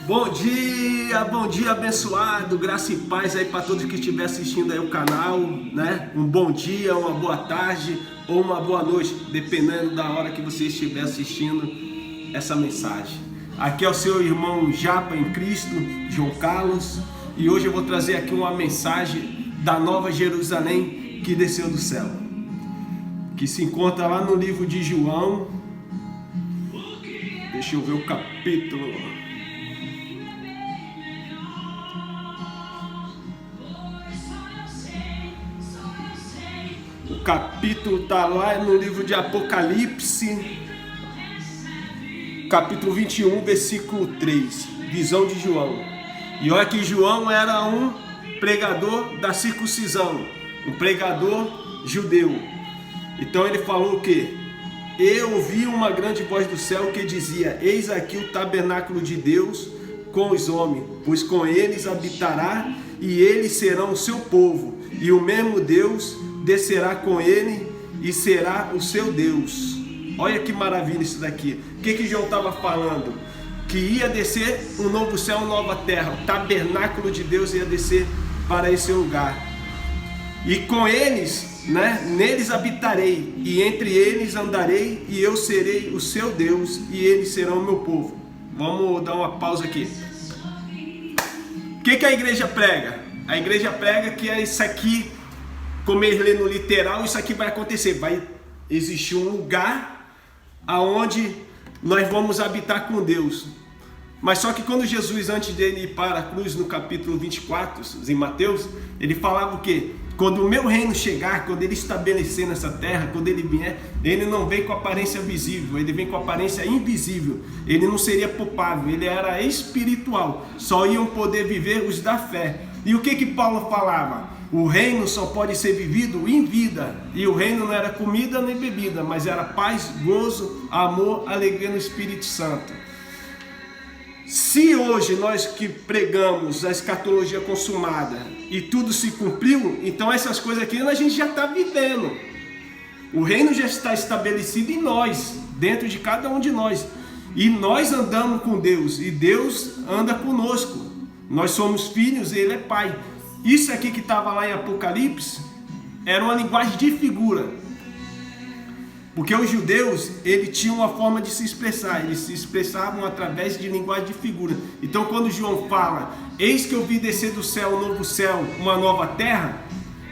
Bom dia abençoado, graça e paz aí para todos que estiver assistindo aí o canal, né? Um bom dia, uma boa tarde ou uma boa noite, dependendo da hora que você estiver assistindo essa mensagem. Aqui é o seu irmão Japa em Cristo, João Carlos, e hoje eu vou trazer aqui uma mensagem da Nova Jerusalém que desceu do céu, que se encontra lá no livro de João. Deixa eu ver o capítulo. O capítulo está lá no livro de Apocalipse, capítulo 21, versículo 3, visão de João. E olha que João era um pregador da circuncisão, um pregador judeu. Então ele falou o quê? Eu ouvi uma grande voz do céu que dizia: eis aqui o tabernáculo de Deus com os homens, pois com eles habitará, e eles serão o seu povo, e o mesmo Deus descerá com ele e será o seu Deus. Olha que maravilha isso daqui. O que João estava falando? Que ia descer um novo céu, uma nova terra. O tabernáculo de Deus ia descer para esse lugar. E com eles, né, neles habitarei, e entre eles andarei, e eu serei o seu Deus, e eles serão o meu povo. Vamos dar uma pausa aqui. O que a igreja prega? A igreja prega que é isso aqui. Como eles lê no literal, isso aqui vai acontecer. Vai existir um lugar aonde nós vamos habitar com Deus. Mas só que quando Jesus, antes dele ir para a cruz, no capítulo 24, em Mateus, ele falava o quê? Quando o meu reino chegar, quando ele estabelecer nessa terra, quando ele vier, ele não vem com aparência visível, ele vem com aparência invisível. Ele não seria palpável, ele era espiritual. Só iam poder viver os da fé. E o que Paulo falava? O reino só pode ser vivido em vida. E o reino não era comida nem bebida, mas era paz, gozo, amor, alegria no Espírito Santo. Se hoje nós que pregamos a escatologia consumada e tudo se cumpriu, então essas coisas aqui a gente já está vivendo. O reino já está estabelecido em nós, dentro de cada um de nós. E nós andamos com Deus, e Deus anda conosco. Nós somos filhos e Ele é Pai. Isso aqui que estava lá em Apocalipse era uma linguagem de figura. Porque os judeus, eles tinham uma forma de se expressar. Eles se expressavam através de linguagem de figura. Então quando João fala: eis que eu vi descer do céu um novo céu, uma nova terra,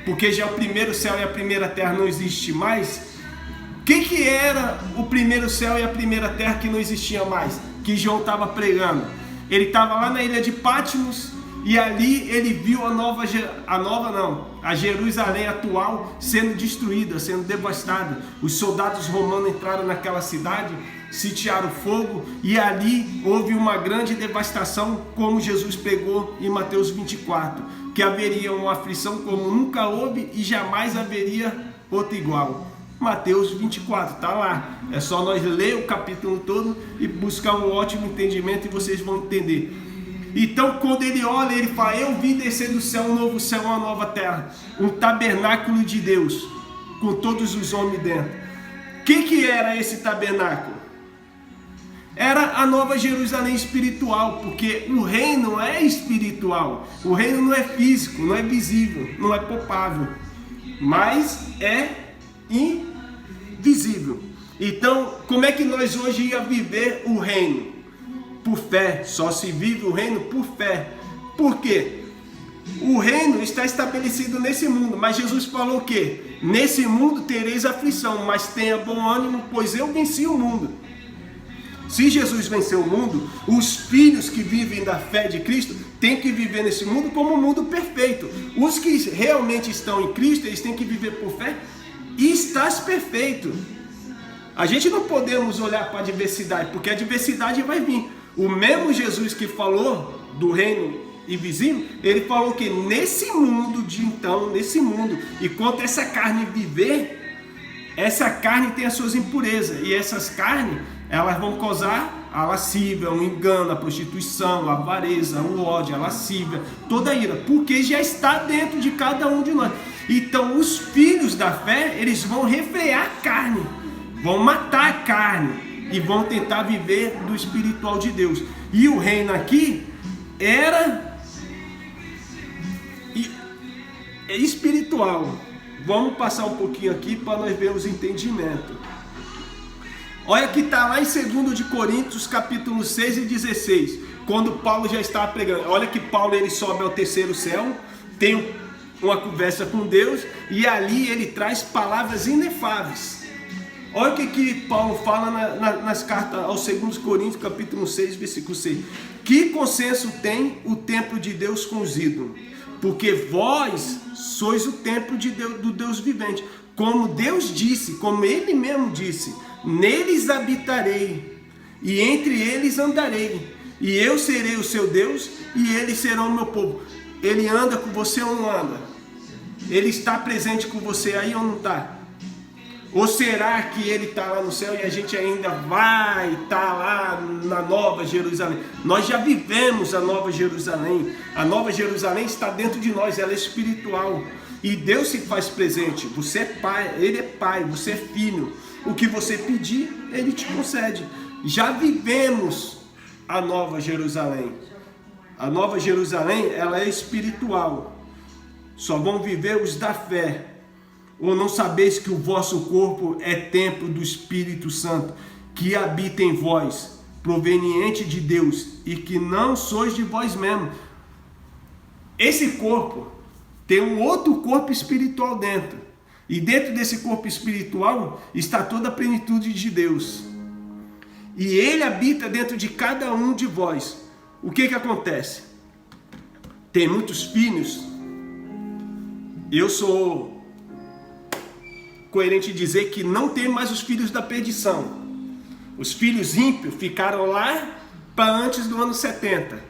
porque já o primeiro céu e a primeira terra não existe mais. O que era o primeiro céu e a primeira terra que não existia mais? Que João estava pregando. Ele estava lá na ilha de Patmos, e ali ele viu a Jerusalém atual sendo destruída, sendo devastada. Os soldados romanos entraram naquela cidade, sitiaram fogo, e ali houve uma grande devastação, como Jesus pregou em Mateus 24, que haveria uma aflição como nunca houve e jamais haveria outra igual. Mateus 24, está lá. É só nós ler o capítulo todo e buscar um ótimo entendimento, e vocês vão entender. Então quando ele olha, ele fala: eu vi descer do céu um novo céu, uma nova terra, um tabernáculo de Deus, com todos os homens dentro. O que era esse tabernáculo? Era a Nova Jerusalém espiritual, porque o reino é espiritual. O reino não é físico, não é visível, não é palpável, mas é invisível. Então, como é que nós hoje ia viver o reino? Por fé. Só se vive o reino por fé. Por quê? O reino está estabelecido nesse mundo, mas Jesus falou o quê? Nesse mundo tereis aflição, mas tenha bom ânimo, pois eu venci o mundo. Se Jesus venceu o mundo, os filhos que vivem da fé de Cristo têm que viver nesse mundo como um mundo perfeito. Os que realmente estão em Cristo, eles têm que viver por fé e estás perfeito. A gente não podemos olhar para a adversidade, porque a adversidade vai vir. O mesmo Jesus que falou do reino invisível, ele falou que nesse mundo, nesse mundo, enquanto essa carne viver, essa carne tem as suas impurezas, e essas carnes, elas vão causar a lascívia, o engano, a prostituição, a avareza, o ódio, a lascívia, toda a ira, porque já está dentro de cada um de nós. Então os filhos da fé, eles vão refrear a carne, vão matar a carne, e vão tentar viver do espiritual de Deus. E o reino aqui era espiritual. Vamos passar um pouquinho aqui para nós vermos o entendimento. Olha que está lá em 2 de Coríntios, capítulo 6 e 16, quando Paulo já estava pregando. Olha que Paulo ele sobe ao terceiro céu, tem uma conversa com Deus, e ali ele traz palavras inefáveis. Olha o que Paulo fala nas cartas aos 2 Coríntios, capítulo 6, versículo 6. Que consenso tem o templo de Deus com os ídolos? Porque vós sois o templo de Deus, do Deus vivente. Como Deus disse, como Ele mesmo disse, neles habitarei, e entre eles andarei, e eu serei o seu Deus, e eles serão o meu povo. Ele anda com você ou não anda? Ele está presente com você aí ou não está? Ou será que ele está lá no céu e a gente ainda vai estar lá na Nova Jerusalém? Nós já vivemos a Nova Jerusalém. A Nova Jerusalém está dentro de nós, ela é espiritual. E Deus se faz presente. Você é pai, Ele é pai, você é filho. O que você pedir, Ele te concede. Já vivemos a Nova Jerusalém. A Nova Jerusalém, ela é espiritual. Só vão viver os da fé. Ou não sabeis que o vosso corpo é templo do Espírito Santo, que habita em vós, proveniente de Deus, e que não sois de vós mesmos. Esse corpo tem um outro corpo espiritual dentro. E dentro desse corpo espiritual está toda a plenitude de Deus. E Ele habita dentro de cada um de vós. O que acontece? Tem muitos filhos. Eu sou coerente em dizer que não tem mais os filhos da perdição. Os filhos ímpios ficaram lá para antes do ano 70.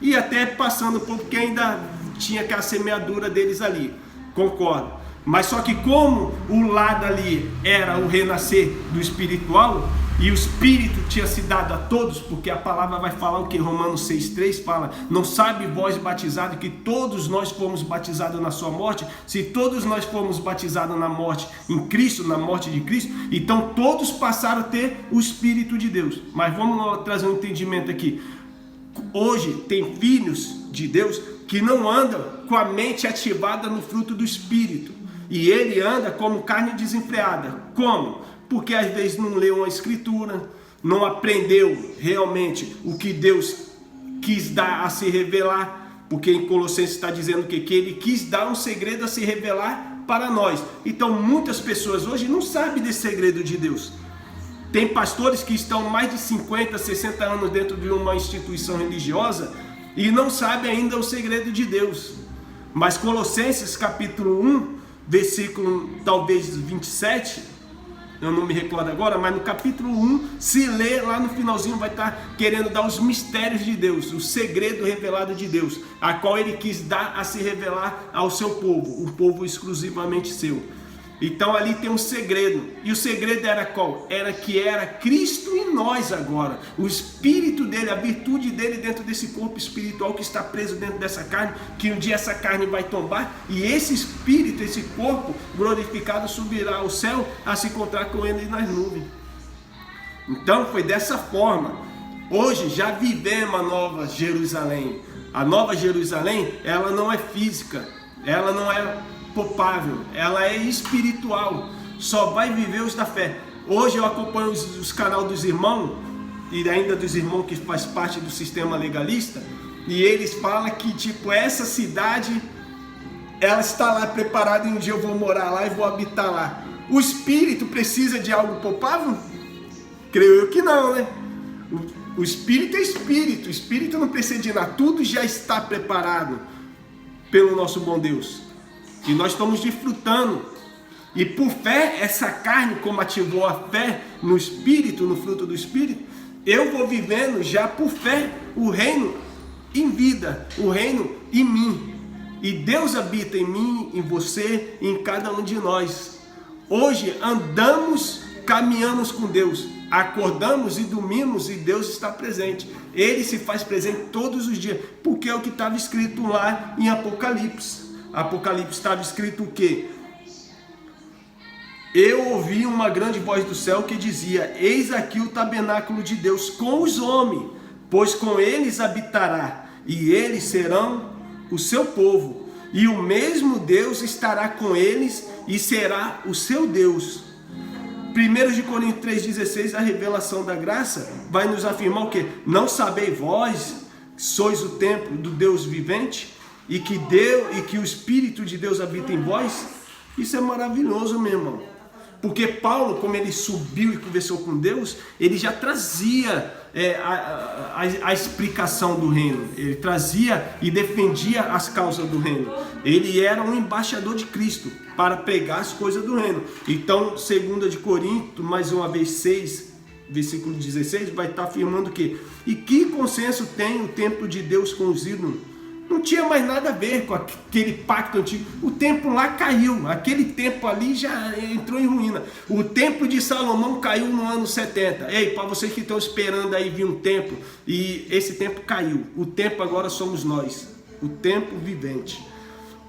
E até passando um pouco, porque ainda tinha aquela semeadura deles ali. Concordo. Mas só que como o lado ali era o renascer do espiritual, e o Espírito tinha se dado a todos, porque a palavra vai falar o que? Romanos 6,3 fala: não sabe vós batizados que todos nós fomos batizados na sua morte? Se todos nós fomos batizados na morte em Cristo, na morte de Cristo, então todos passaram a ter o Espírito de Deus. Mas vamos trazer um entendimento aqui. Hoje tem filhos de Deus que não andam com a mente ativada no fruto do Espírito, e ele anda como carne desenfreada. Como? Porque às vezes não leu uma escritura, não aprendeu realmente o que Deus quis dar a se revelar, porque em Colossenses está dizendo que ele quis dar um segredo a se revelar para nós. Então muitas pessoas hoje não sabem desse segredo de Deus. Tem pastores que estão mais de 50, 60 anos dentro de uma instituição religiosa e não sabem ainda o segredo de Deus. Mas Colossenses capítulo 1, versículo talvez 27, eu não me recordo agora, mas no capítulo 1, se lê lá no finalzinho, vai estar querendo dar os mistérios de Deus, o segredo revelado de Deus, a qual ele quis dar a se revelar ao seu povo, um povo exclusivamente seu. Então ali tem um segredo, e o segredo era qual? Era que era Cristo em nós agora, o Espírito dele, a virtude dele dentro desse corpo espiritual que está preso dentro dessa carne, que um dia essa carne vai tombar, e esse Espírito, esse corpo glorificado subirá ao céu a se encontrar com ele nas nuvens. Então foi dessa forma. Hoje já vivemos a Nova Jerusalém. A Nova Jerusalém, ela não é física, ela não é palpável, ela é espiritual, só vai viver os da fé. Hoje eu acompanho os canais dos irmãos, e ainda dos irmãos que faz parte do sistema legalista, e eles falam que tipo, essa cidade, ela está lá preparada, e um dia eu vou morar lá e vou habitar lá. O espírito precisa de algo palpável? Creio eu que não, né? O espírito é espírito, o espírito não precisa de nada, tudo já está preparado pelo nosso bom Deus. E nós estamos desfrutando. E por fé, essa carne, como ativou a fé no Espírito, no fruto do Espírito, eu vou vivendo já por fé o reino em vida, o reino em mim. E Deus habita em mim, em você, em cada um de nós. Hoje andamos, caminhamos com Deus, acordamos e dormimos e Deus está presente. Ele se faz presente todos os dias, porque é o que estava escrito lá em Apocalipse. Apocalipse estava escrito o quê? eu ouvi uma grande voz do céu que dizia: eis aqui o tabernáculo de Deus com os homens, pois com eles habitará, e eles serão o seu povo, e o mesmo Deus estará com eles e será o seu Deus. 1 Coríntios 3,16, a revelação da graça vai nos afirmar o quê? Não sabeis vós, sois o templo do Deus vivente, e que o Espírito de Deus habita em vós? Isso é maravilhoso, meu irmão. Porque Paulo, como ele subiu e conversou com Deus, ele já trazia a explicação do reino. Ele trazia e defendia as causas do reino. Ele era um embaixador de Cristo para pregar as coisas do reino. Então, 2 de Coríntios, mais uma vez 6, versículo 16, vai estar afirmando que: e que consenso tem o templo de Deus com os ídolos? Não tinha mais nada a ver com aquele pacto antigo. O templo lá caiu. Aquele templo ali já entrou em ruína. O templo de Salomão caiu no ano 70. Ei, para vocês que estão esperando aí vir um templo, e esse templo caiu. O templo agora somos nós. O templo vivente.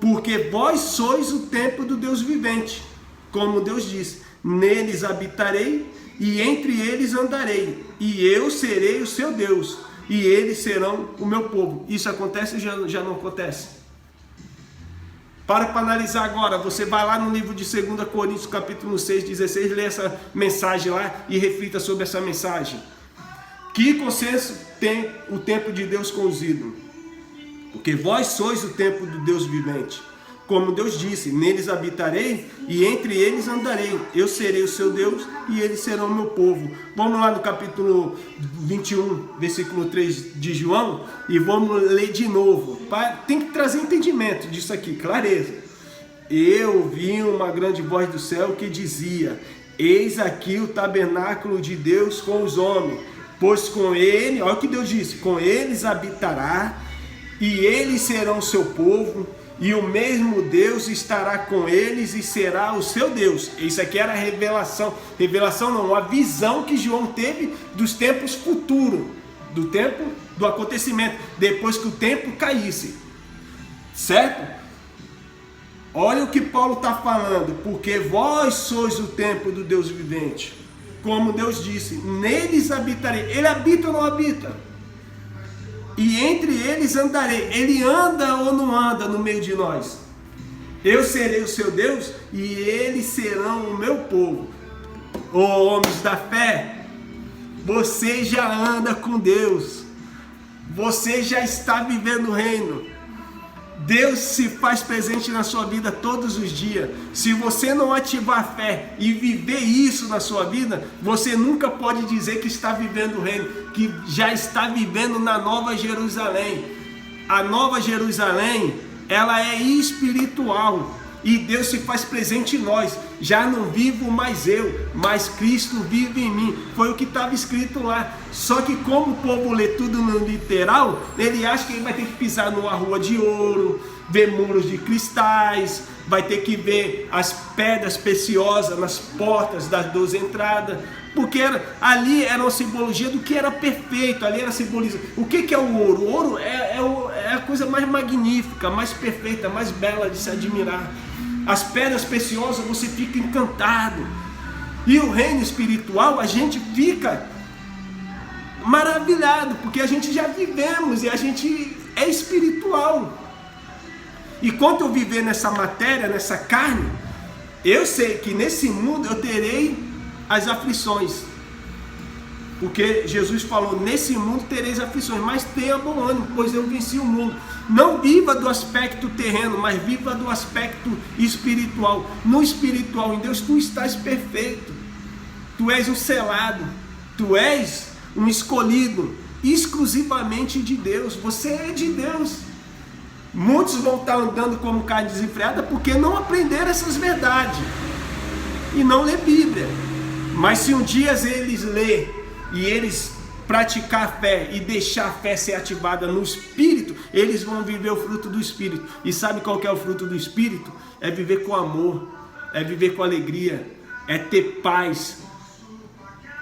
Porque vós sois o templo do Deus vivente. Como Deus disse: neles habitarei e entre eles andarei. E eu serei o seu Deus. E eles serão o meu povo. Isso acontece ou já não acontece? Para analisar agora. Você vai lá no livro de 2 Coríntios, capítulo 6, 16, lê essa mensagem lá e reflita sobre essa mensagem. Que consenso tem o templo de Deus com os ídolos? Porque vós sois o templo do Deus vivente. Como Deus disse: neles habitarei e entre eles andarei. Eu serei o seu Deus e eles serão o meu povo. Vamos lá no capítulo 21, versículo 3 de João, e vamos ler de novo. Tem que trazer entendimento disso aqui, clareza. Eu ouvi uma grande voz do céu que dizia: eis aqui o tabernáculo de Deus com os homens, pois com ele, olha o que Deus disse, com eles habitará, e eles serão o seu povo, e o mesmo Deus estará com eles e será o seu Deus. Isso aqui era a revelação. Revelação não, a visão que João teve dos tempos futuros. Do tempo do acontecimento. Depois que o templo caísse. Certo? Olha o que Paulo está falando. Porque vós sois o templo do Deus vivente. Como Deus disse, neles habitarei. Ele habita ou não habita? E entre eles andarei. Ele anda ou não anda no meio de nós? Eu serei o seu Deus e eles serão o meu povo. Ô homens da fé, você já anda com Deus. Você já está vivendo o reino. Deus se faz presente na sua vida todos os dias. Se você não ativar a fé e viver isso na sua vida, você nunca pode dizer que está vivendo o reino, que já está vivendo na Nova Jerusalém. A Nova Jerusalém, ela é espiritual. E Deus se faz presente em nós. Já não vivo mais eu, mas Cristo vive em mim. Foi o que estava escrito lá. Só que como o povo lê tudo no literal, ele acha que ele vai ter que pisar numa rua de ouro, ver muros de cristais, vai ter que ver as pedras preciosas nas portas das 12 entradas. Porque ali era uma simbologia do que era perfeito. Ali era simbolismo. O que é o ouro? O ouro é a coisa mais magnífica, mais perfeita, mais bela de se admirar. As pedras preciosas, você fica encantado. E o reino espiritual, a gente fica maravilhado, porque a gente já vivemos e a gente é espiritual. E quando eu viver nessa matéria, nessa carne, eu sei que nesse mundo eu terei as aflições. Porque Jesus falou: nesse mundo tereis aflições, mas tenha bom ânimo, pois eu venci o mundo. Não viva do aspecto terreno, mas viva do aspecto espiritual. No espiritual, em Deus, tu estás perfeito. Tu és um selado. Tu és um escolhido exclusivamente de Deus. Você é de Deus. Muitos vão estar andando como carne desenfreada porque não aprenderam essas verdades e não lê Bíblia. Mas se um dia eles lerem e eles praticar a fé e deixar a fé ser ativada no Espírito, eles vão viver o fruto do Espírito. E sabe qual que é o fruto do Espírito? É viver com amor, é viver com alegria, é ter paz,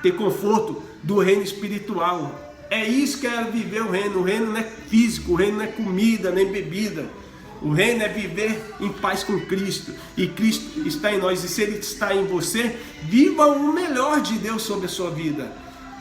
ter conforto do reino espiritual. É isso que é viver o reino. O reino não é físico, o reino não é comida nem bebida. O reino é viver em paz com Cristo. E Cristo está em nós. E se Ele está em você, viva o melhor de Deus sobre a sua vida.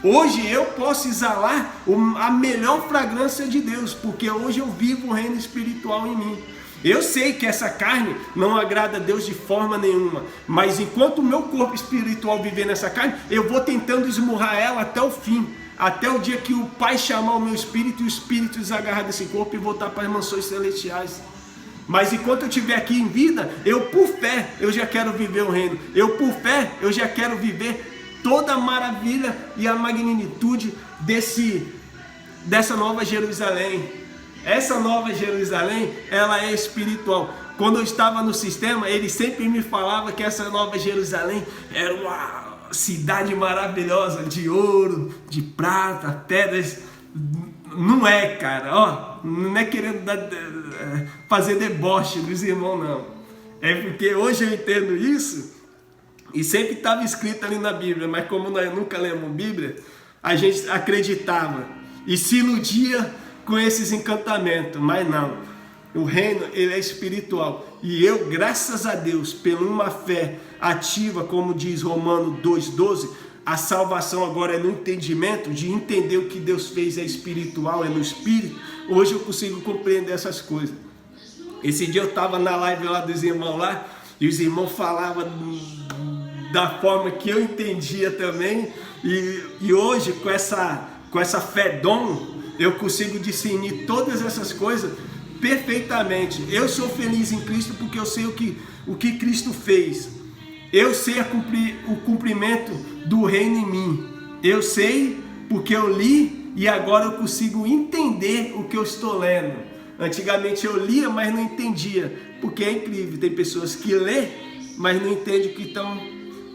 Hoje eu posso exalar a melhor fragrância de Deus, porque hoje eu vivo o reino espiritual em mim. Eu sei que essa carne não agrada a Deus de forma nenhuma, mas enquanto o meu corpo espiritual viver nessa carne, eu vou tentando esmurrar ela até o fim, até o dia que o Pai chamar o meu espírito e o espírito desagarrar desse corpo e voltar para as mansões celestiais. Mas enquanto eu estiver aqui em vida, eu por fé, eu já quero viver o reino. Eu por fé, eu já quero viver toda a maravilha e a magnitude dessa nova Jerusalém. Essa nova Jerusalém, ela é espiritual. Quando eu estava no sistema, ele sempre me falava que essa nova Jerusalém era uma cidade maravilhosa, de ouro, de prata, pedras. Não é, cara, ó, não é querendo fazer deboche dos irmãos, não. É porque hoje eu entendo isso. E sempre estava escrito ali na Bíblia, mas como nós nunca lemos Bíblia, a gente acreditava e se iludia com esses encantamentos, mas não. O reino, ele é espiritual. E eu, graças a Deus, por uma fé ativa, como diz Romanos 2,12, a salvação agora é no entendimento, de entender o que Deus fez é espiritual, é no espírito. Hoje eu consigo compreender essas coisas. Esse dia eu estava na live lá dos irmãos lá, e os irmãos falavam da forma que eu entendia também, e hoje com essa fé dom, eu consigo discernir todas essas coisas perfeitamente. Eu sou feliz em Cristo porque eu sei o que Cristo fez. Eu sei o cumprimento do reino em mim. Eu sei porque eu li e agora eu consigo entender o que eu estou lendo. Antigamente eu lia, mas não entendia, porque é incrível, tem pessoas que lê, mas não entendem o que estão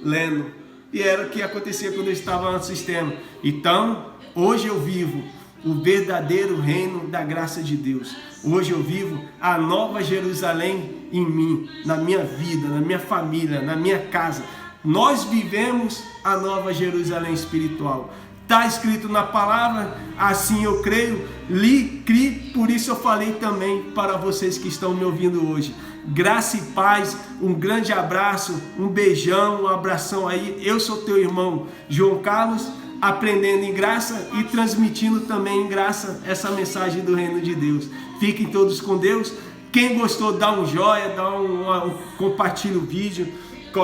lendo. E era o que acontecia quando eu estava no sistema. Então, hoje eu vivo o verdadeiro reino da graça de Deus. Hoje eu vivo a nova Jerusalém em mim, na minha vida, na minha família, na minha casa. Nós vivemos a nova Jerusalém espiritual. Está escrito na palavra, assim eu creio, li, criei, por isso eu falei também para vocês que estão me ouvindo hoje. Graça e paz, um grande abraço, um beijão, um abração aí. Eu sou teu irmão João Carlos, aprendendo em graça e transmitindo também em graça essa mensagem do reino de Deus. Fiquem todos com Deus. Quem gostou, dá um joinha, compartilha o vídeo,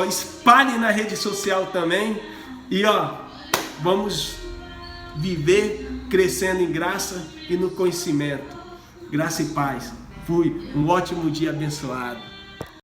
espalhe na rede social também. E vamos viver crescendo em graça e no conhecimento. Graça e paz. Fui. Um ótimo dia abençoado.